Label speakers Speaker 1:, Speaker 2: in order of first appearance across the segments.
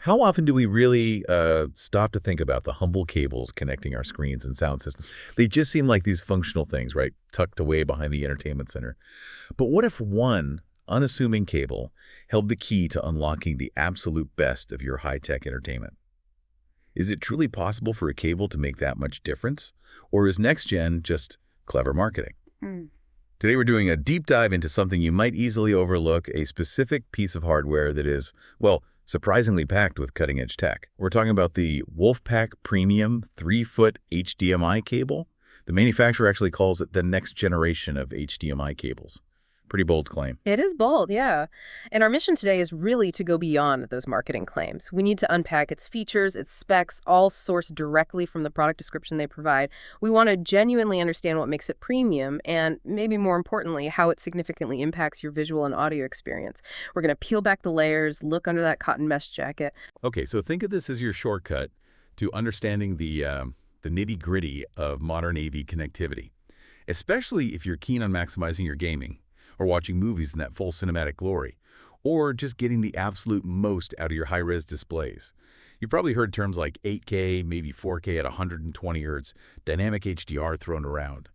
Speaker 1: How often do we really stop to think about the humble cables connecting our screens and sound systems? They just seem like these functional things, right? Tucked away behind the entertainment center. But what if one unassuming cable held the key to unlocking the absolute best of your high-tech entertainment? Is it truly possible for a cable to make that much difference? Or is next gen just clever marketing?
Speaker 2: Mm.
Speaker 1: Today we're doing a deep dive into something you might easily overlook, a specific piece of hardware that is, well, surprisingly packed with cutting-edge tech. We're talking about the WolfPack Premium 3-foot HDMI cable. The manufacturer actually calls it the next generation of HDMI cables. Pretty bold claim.
Speaker 2: It is bold, yeah. And our mission today is really to go beyond those marketing claims. We need to unpack its features, its specs, all sourced directly from the product description they provide. We want to genuinely understand what makes it premium and, maybe more importantly, how it significantly impacts your visual and audio experience. We're going to peel back the layers, look under that cotton mesh jacket.
Speaker 1: Okay, so think of this as your shortcut to understanding the nitty-gritty of modern AV connectivity, especially if you're keen on maximizing your gaming, or watching movies in that full cinematic glory, or just getting the absolute most out of your high-res displays. You've probably heard terms like 8K, maybe 4K at 120 Hz, dynamic HDR thrown around.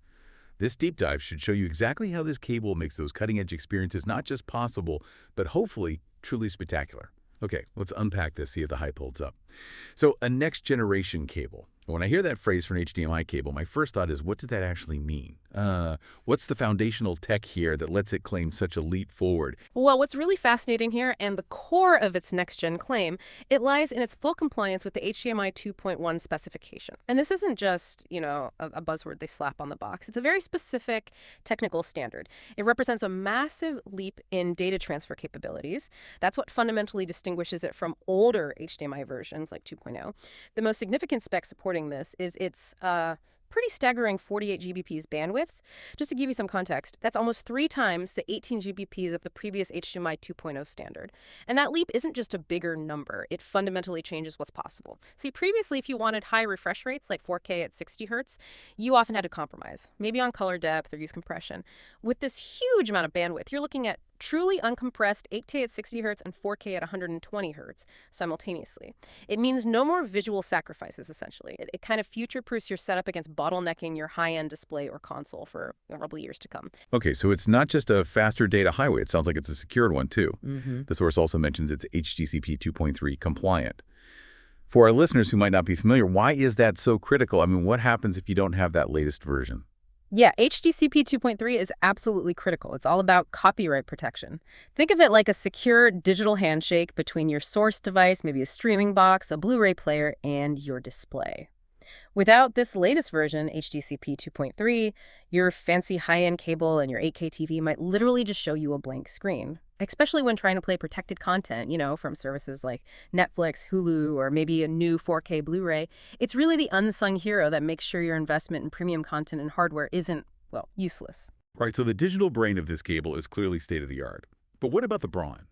Speaker 1: This deep dive should show you exactly how this cable makes those cutting-edge experiences not just possible, but hopefully truly spectacular. Okay, let's unpack this, see if the hype holds up. So, a next-generation cable. When I hear that phrase for an HDMI cable, my first thought is, what does that actually mean? What's the foundational tech here that lets it claim such a leap forward?
Speaker 2: Well, what's really fascinating here, and the core of its next-gen claim, it lies in its full compliance with the HDMI 2.1 specification. And this isn't just, a buzzword they slap on the box. It's a very specific technical standard. It represents a massive leap in data transfer capabilities. That's what fundamentally distinguishes it from older HDMI versions like 2.0. The most significant spec supporting this is its pretty staggering 48 GBps bandwidth. Just to give you some context, that's almost 3 times the 18 GBps of the previous HDMI 2.0 standard. And that leap isn't just a bigger number, it fundamentally changes what's possible. See, previously, if you wanted high refresh rates like 4K at 60 Hz, you often had to compromise, maybe on color depth or use compression. With this huge amount of bandwidth, you're looking at truly uncompressed 8K at 60 Hz and 4K at 120 Hz simultaneously. It means no more visual sacrifices, essentially. It kind of future-proofs your setup against bottlenecking your high-end display or console for probably years to come.
Speaker 1: Okay, so it's not just a faster data highway. It sounds like it's a secured one, too.
Speaker 2: Mm-hmm.
Speaker 1: The source also mentions it's HDCP 2.3 compliant. For our listeners who might not be familiar, why is that so critical? I mean, what happens if you don't have that latest version?
Speaker 2: Yeah, HDCP 2.3 is absolutely critical. It's all about copyright protection. Think of it like a secure digital handshake between your source device, maybe a streaming box, a Blu-ray player, and your display. Without this latest version, HDCP 2.3, your fancy high-end cable and your 8K TV might literally just show you a blank screen, especially when trying to play protected content, from services like Netflix, Hulu, or maybe a new 4K Blu-ray. It's really the unsung hero that makes sure your investment in premium content and hardware isn't, well, useless.
Speaker 1: Right, so the digital brain of this cable is clearly state-of-the-art. But what about the brawn?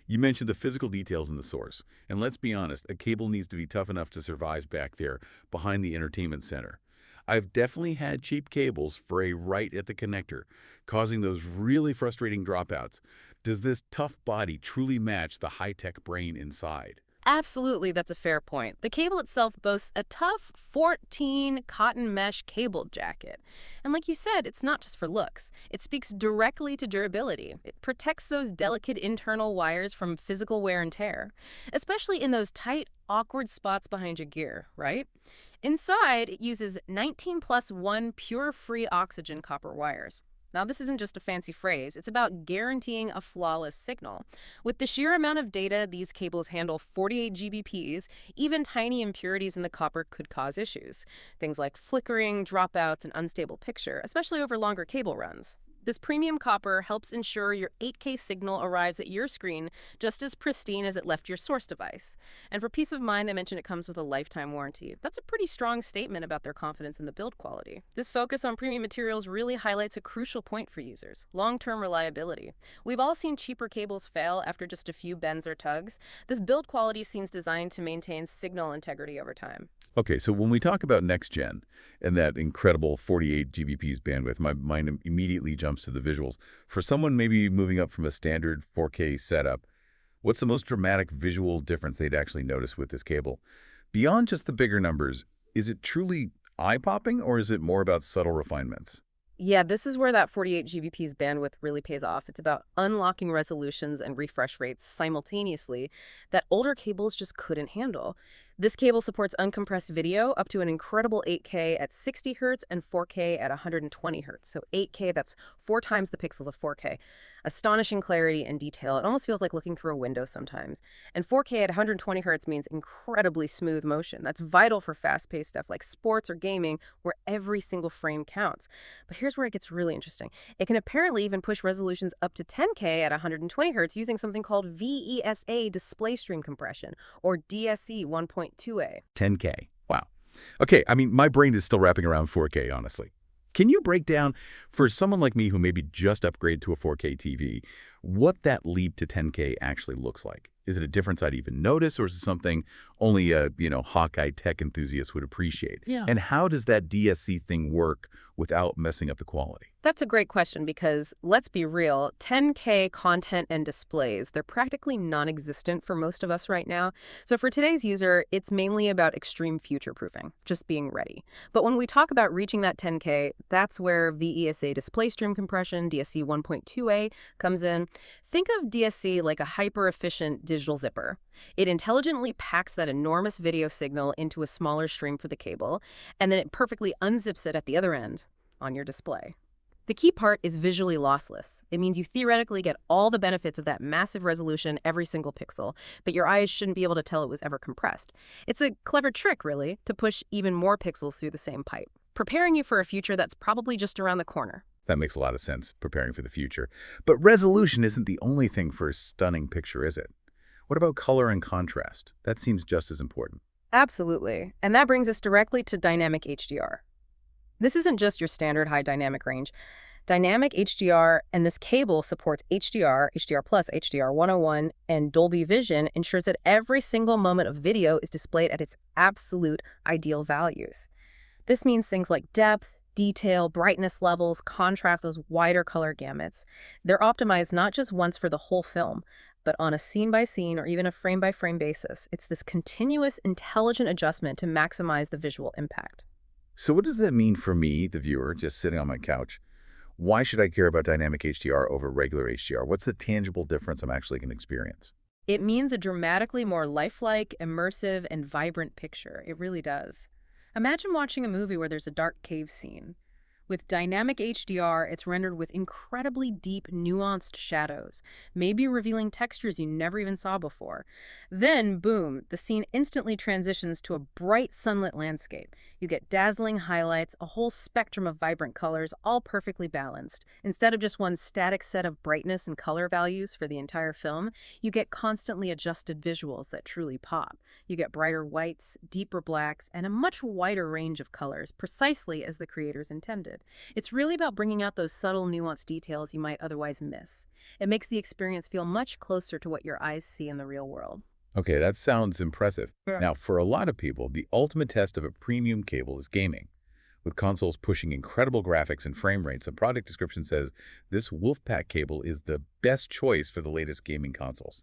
Speaker 1: You mentioned the physical details in the source. And let's be honest, a cable needs to be tough enough to survive back there behind the entertainment center. I've definitely had cheap cables fray right at the connector, causing those really frustrating dropouts. Does this tough body truly match the high-tech brain inside?
Speaker 2: Absolutely, that's a fair point. The cable itself boasts a tough 14 cotton mesh cable jacket. And like you said, it's not just for looks. It speaks directly to durability. It protects those delicate internal wires from physical wear and tear, especially in those tight, awkward spots behind your gear, right? Inside, it uses 19+1 pure free oxygen copper wires. Now, this isn't just a fancy phrase. It's about guaranteeing a flawless signal. With the sheer amount of data these cables handle 48 GBPs, even tiny impurities in the copper could cause issues. Things like flickering, dropouts, and unstable picture, especially over longer cable runs. This premium copper helps ensure your 8K signal arrives at your screen just as pristine as it left your source device. And for peace of mind, they mention it comes with a lifetime warranty. That's a pretty strong statement about their confidence in the build quality. This focus on premium materials really highlights a crucial point for users: long-term reliability. We've all seen cheaper cables fail after just a few bends or tugs. This build quality seems designed to maintain signal integrity over time.
Speaker 1: Okay, so when we talk about next gen and that incredible 48 GBps bandwidth, my mind immediately jumps to the visuals. For someone maybe moving up from a standard 4K setup, What's the most dramatic visual difference they'd actually notice with this cable? Beyond just the bigger numbers, is it truly eye-popping, or is it more about subtle refinements?
Speaker 2: Yeah, this is where that 48 GBP's bandwidth really pays off. It's about unlocking resolutions and refresh rates simultaneously that older cables just couldn't handle. This cable supports uncompressed video up to an incredible 8K at 60 Hz and 4K at 120 Hz. So 8K, that's 4 times the pixels of 4K. Astonishing clarity and detail. It almost feels like looking through a window sometimes. And 4K at 120 Hz means incredibly smooth motion. That's vital for fast-paced stuff like sports or gaming, where every single frame counts. But here's where it gets really interesting. It can apparently even push resolutions up to 10K at 120 Hz using something called VESA display stream compression, or DSE 1.2A.
Speaker 1: 10K. Wow. Okay, I mean, my brain is still wrapping around 4K, honestly. Can you break down, for someone like me who maybe just upgraded to a 4K TV, what that leap to 10K actually looks like? Is it a difference I'd even notice, or is it something only a, Hawkeye tech enthusiast would appreciate?
Speaker 2: Yeah.
Speaker 1: And how does that DSC thing work without messing up the quality?
Speaker 2: That's a great question because, let's be real, 10K content and displays, they're practically non-existent for most of us right now. So for today's user, it's mainly about extreme future-proofing, just being ready. But when we talk about reaching that 10K, that's where VESA display stream compression, DSC 1.2A, comes in. Think of DSC like a hyper-efficient digital zipper. It intelligently packs that enormous video signal into a smaller stream for the cable, and then it perfectly unzips it at the other end on your display. The key part is visually lossless. It means you theoretically get all the benefits of that massive resolution every single pixel, but your eyes shouldn't be able to tell it was ever compressed. It's a clever trick, really, to push even more pixels through the same pipe, preparing you for a future that's probably just around the corner.
Speaker 1: That makes a lot of sense, preparing for the future. But resolution isn't the only thing for a stunning picture, is it? What about color and contrast? That seems just as important.
Speaker 2: Absolutely. And that brings us directly to dynamic HDR. This isn't just your standard high dynamic range. Dynamic HDR, and this cable supports HDR, HDR+, HDR 101, and Dolby Vision ensures that every single moment of video is displayed at its absolute ideal values. This means things like depth, detail, brightness levels, contrast, those wider color gamuts. They're optimized not just once for the whole film, but on a scene-by-scene or even a frame-by-frame basis. It's this continuous, intelligent adjustment to maximize the visual impact.
Speaker 1: So what does that mean for me, the viewer, just sitting on my couch? Why should I care about dynamic HDR over regular HDR? What's the tangible difference I'm actually going to experience?
Speaker 2: It means a dramatically more lifelike, immersive, and vibrant picture. It really does. Imagine watching a movie where there's a dark cave scene. With dynamic HDR, it's rendered with incredibly deep, nuanced shadows, maybe revealing textures you never even saw before. Then, boom, the scene instantly transitions to a bright sunlit landscape. You get dazzling highlights, a whole spectrum of vibrant colors, all perfectly balanced. Instead of just one static set of brightness and color values for the entire film, you get constantly adjusted visuals that truly pop. You get brighter whites, deeper blacks, and a much wider range of colors, precisely as the creators intended. It's really about bringing out those subtle, nuanced details you might otherwise miss. It makes the experience feel much closer to what your eyes see in the real world.
Speaker 1: Okay, that sounds impressive.
Speaker 2: Yeah.
Speaker 1: Now, for a lot of people, the ultimate test of a premium cable is gaming. With consoles pushing incredible graphics and frame rates, a product description says this WolfPack cable is the best choice for the latest gaming consoles.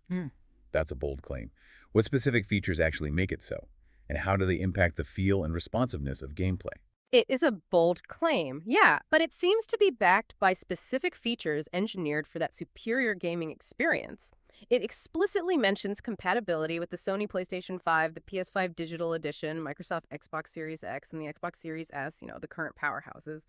Speaker 1: That's a bold claim. What specific features actually make it so? And how do they impact the feel and responsiveness of gameplay?
Speaker 2: It is a bold claim, yeah, but it seems to be backed by specific features engineered for that superior gaming experience. It explicitly mentions compatibility with the Sony PlayStation 5, the PS5 Digital Edition, Microsoft Xbox Series X, and the Xbox Series S, the current powerhouses.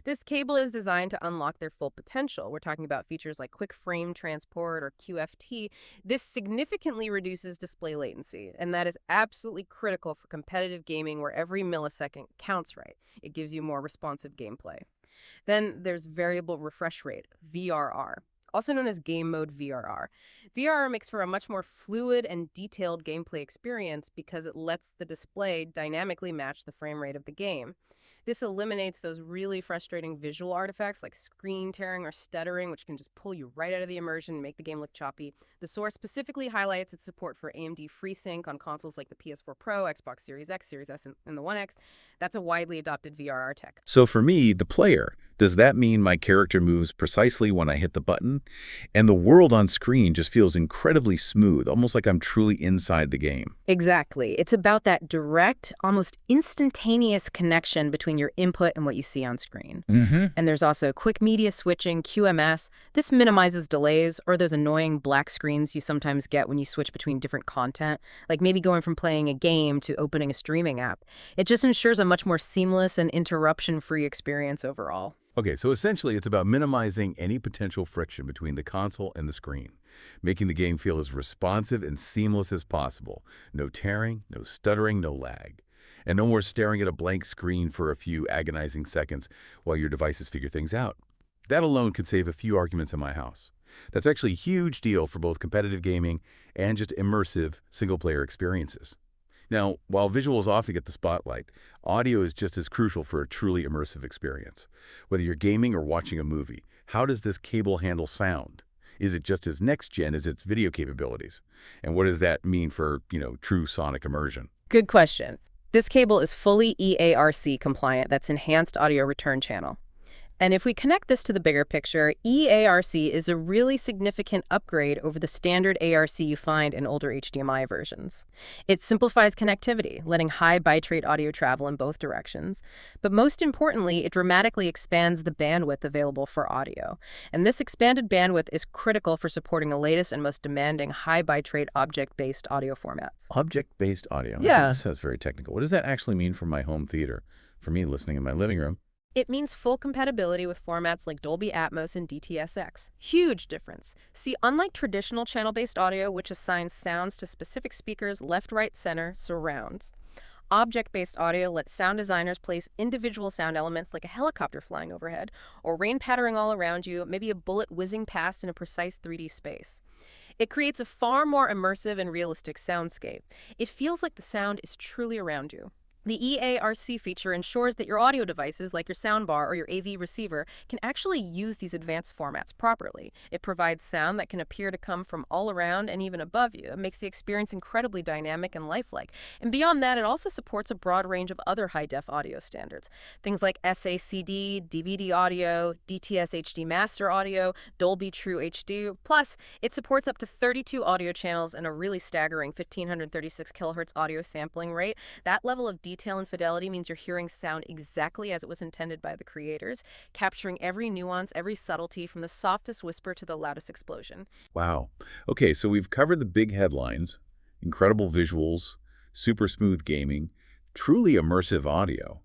Speaker 2: This cable is designed to unlock their full potential. We're talking about features like quick frame transport or QFT. This significantly reduces display latency, and that is absolutely critical for competitive gaming where every millisecond counts right. It gives you more responsive gameplay. Then there's variable refresh rate, VRR. Also known as game mode VRR. VRR makes for a much more fluid and detailed gameplay experience because it lets the display dynamically match the frame rate of the game. This eliminates those really frustrating visual artifacts like screen tearing or stuttering, which can just pull you right out of the immersion and make the game look choppy. The source specifically highlights its support for AMD FreeSync on consoles like the PS4 Pro, Xbox Series X, Series S, and the One X. That's a widely adopted VRR tech.
Speaker 1: So for me, the player, Does that mean my character moves precisely when I hit the button? And the world on screen just feels incredibly smooth, almost like I'm truly inside the game.
Speaker 2: Exactly. It's about that direct, almost instantaneous connection between your input and what you see on screen.
Speaker 1: Mm-hmm.
Speaker 2: And there's also quick media switching, QMS. This minimizes delays or those annoying black screens you sometimes get when you switch between different content, like maybe going from playing a game to opening a streaming app. It just ensures a much more seamless and interruption-free experience overall.
Speaker 1: Okay, so essentially it's about minimizing any potential friction between the console and the screen, making the game feel as responsive and seamless as possible. No tearing, no stuttering, no lag. And no more staring at a blank screen for a few agonizing seconds while your devices figure things out. That alone could save a few arguments in my house. That's actually a huge deal for both competitive gaming and just immersive single-player experiences. Now, while visuals often get the spotlight, audio is just as crucial for a truly immersive experience. Whether you're gaming or watching a movie, how does this cable handle sound? Is it just as next-gen as its video capabilities? And what does that mean for, true sonic immersion?
Speaker 2: Good question. This cable is fully EARC compliant. That's Enhanced Audio Return Channel. And if we connect this to the bigger picture, EARC is a really significant upgrade over the standard ARC you find in older HDMI versions. It simplifies connectivity, letting high bitrate audio travel in both directions. But most importantly, it dramatically expands the bandwidth available for audio. And this expanded bandwidth is critical for supporting the latest and most demanding high bitrate object-based audio formats.
Speaker 1: Object-based audio.
Speaker 2: Yeah.
Speaker 1: This sounds very technical. What does that actually mean for my home theater? For me listening in my living room?
Speaker 2: It means full compatibility with formats like Dolby Atmos and DTS:X. Huge difference. See, unlike traditional channel-based audio, which assigns sounds to specific speakers left, right, center, surrounds, object-based audio lets sound designers place individual sound elements like a helicopter flying overhead, or rain pattering all around you, maybe a bullet whizzing past in a precise 3D space. It creates a far more immersive and realistic soundscape. It feels like the sound is truly around you. The EARC feature ensures that your audio devices, like your soundbar or your AV receiver, can actually use these advanced formats properly. It provides sound that can appear to come from all around and even above you. It makes the experience incredibly dynamic and lifelike. And beyond that, it also supports a broad range of other high-def audio standards. Things like SACD, DVD audio, DTS HD Master audio, Dolby True HD. Plus, it supports up to 32 audio channels and a really staggering 1536 kHz audio sampling rate. That level of detail and fidelity means you're hearing sound exactly as it was intended by the creators, capturing every nuance, every subtlety, from the softest whisper to the loudest explosion.
Speaker 1: Wow. Okay, so we've covered the big headlines, incredible visuals, super smooth gaming, truly immersive audio.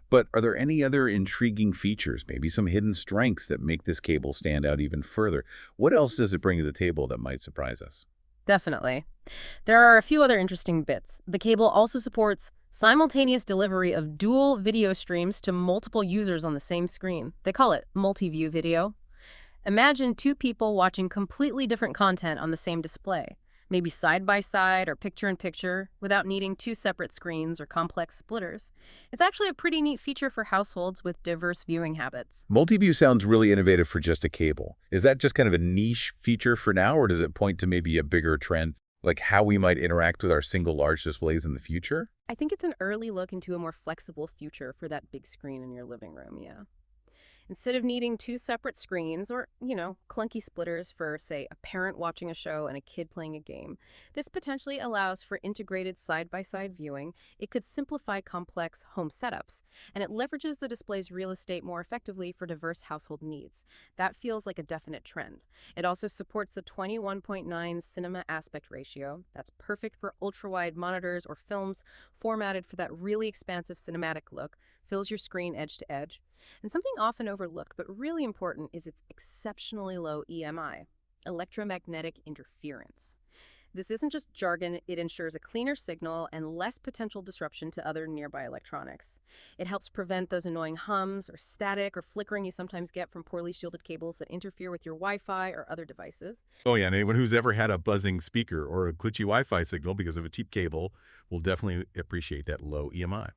Speaker 1: But are there any other intriguing features, maybe some hidden strengths that make this cable stand out even further? What else does it bring to the table that might surprise us?
Speaker 2: Definitely. There are a few other interesting bits. The cable also supports simultaneous delivery of dual video streams to multiple users on the same screen. They call it multi-view video. Imagine two people watching completely different content on the same display, maybe side by side or picture in picture, without needing two separate screens or complex splitters. It's actually a pretty neat feature for households with diverse viewing habits.
Speaker 1: Multi-view sounds really innovative for just a cable. Is that just kind of a niche feature for now, or does it point to maybe a bigger trend, like how we might interact with our single large displays in the future?
Speaker 2: I think it's an early look into a more flexible future for that big screen in your living room, yeah. Instead of needing two separate screens or, clunky splitters for, say, a parent watching a show and a kid playing a game, this potentially allows for integrated side-by-side viewing. It could simplify complex home setups, and it leverages the display's real estate more effectively for diverse household needs. That feels like a definite trend. It also supports the 21.9 cinema aspect ratio. That's perfect for ultra-wide monitors or films formatted for that really expansive cinematic look, fills your screen edge to edge. And something often overlooked but really important is its exceptionally low EMI, electromagnetic interference. This isn't just jargon, it ensures a cleaner signal and less potential disruption to other nearby electronics. It helps prevent those annoying hums or static or flickering you sometimes get from poorly shielded cables that interfere with your Wi-Fi or other devices.
Speaker 3: Oh yeah, and anyone who's ever had a buzzing speaker or a glitchy Wi-Fi signal because of a cheap cable will definitely appreciate that low EMI.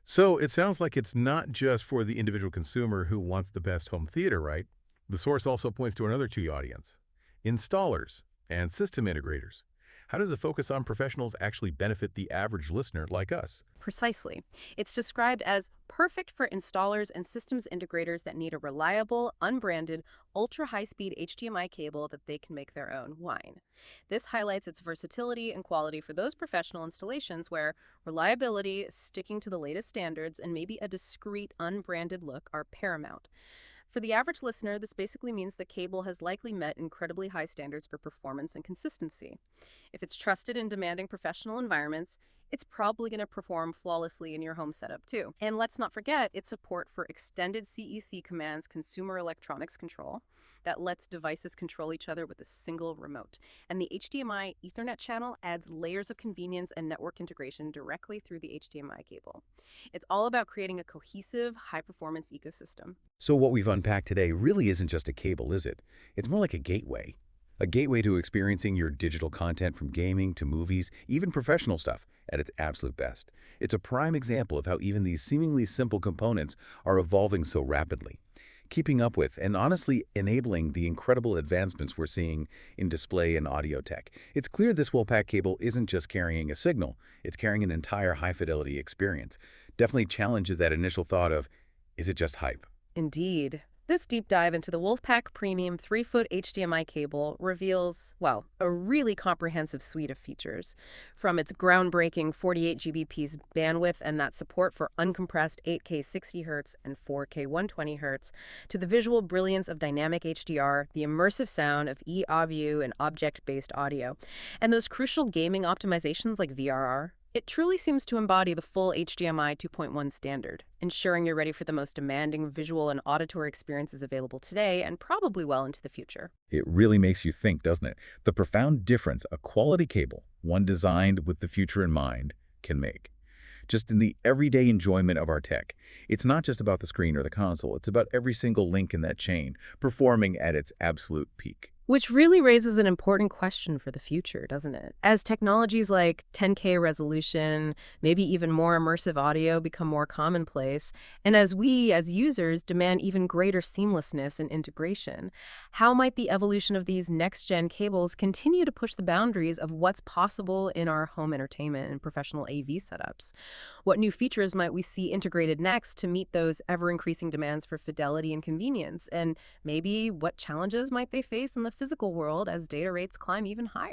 Speaker 3: So it sounds like it's not just for the individual consumer who wants the best home theater, right? The source also points to another key audience: installers and system integrators. How does a focus on professionals actually benefit the average listener like us?
Speaker 2: Precisely. It's described as perfect for installers and systems integrators that need a reliable, unbranded, ultra-high-speed HDMI cable that they can make their own. Wine. This highlights its versatility and quality for those professional installations where reliability, sticking to the latest standards, and maybe a discreet, unbranded look are paramount. For the average listener, this basically means the cable has likely met incredibly high standards for performance and consistency. If it's trusted in demanding professional environments, it's probably going to perform flawlessly in your home setup too. And let's not forget its support for extended CEC commands consumer electronics control that lets devices control each other with a single remote. And the HDMI Ethernet channel adds layers of convenience and network integration directly through the HDMI cable. It's all about creating a cohesive, high-performance ecosystem.
Speaker 1: So what we've unpacked today really isn't just a cable, is it? It's more like a gateway. A gateway to experiencing your digital content from gaming to movies, even professional stuff, at its absolute best. It's a prime example of how even these seemingly simple components are evolving so rapidly, keeping up with and honestly enabling the incredible advancements we're seeing in display and audio tech. It's clear this WolfPack cable isn't just carrying a signal, it's carrying an entire high-fidelity experience. Definitely challenges that initial thought of, is it just hype?
Speaker 2: Indeed. This deep dive into the WolfPack Premium 3-foot HDMI cable reveals, well, a really comprehensive suite of features. From its groundbreaking 48 Gbps bandwidth and that support for uncompressed 8K 60Hz and 4K 120Hz, to the visual brilliance of dynamic HDR, the immersive sound of eAudio and object-based audio, and those crucial gaming optimizations like VRR. It truly seems to embody the full HDMI 2.1 standard, ensuring you're ready for the most demanding visual and auditory experiences available today and probably well into the future.
Speaker 1: It really makes you think, doesn't it? The profound difference a quality cable, one designed with the future in mind, can make. Just in the everyday enjoyment of our tech. It's not just about the screen or the console, it's about every single link in that chain, performing at its absolute peak.
Speaker 2: Which really raises an important question for the future, doesn't it? As technologies like 10K resolution, maybe even more immersive audio become more commonplace, and as we, as users, demand even greater seamlessness and integration, how might the evolution of these next-gen cables continue to push the boundaries of what's possible in our home entertainment and professional AV setups? What new features might we see integrated next to meet those ever-increasing demands for fidelity and convenience? And maybe what challenges might they face in the physical world as data rates climb even higher?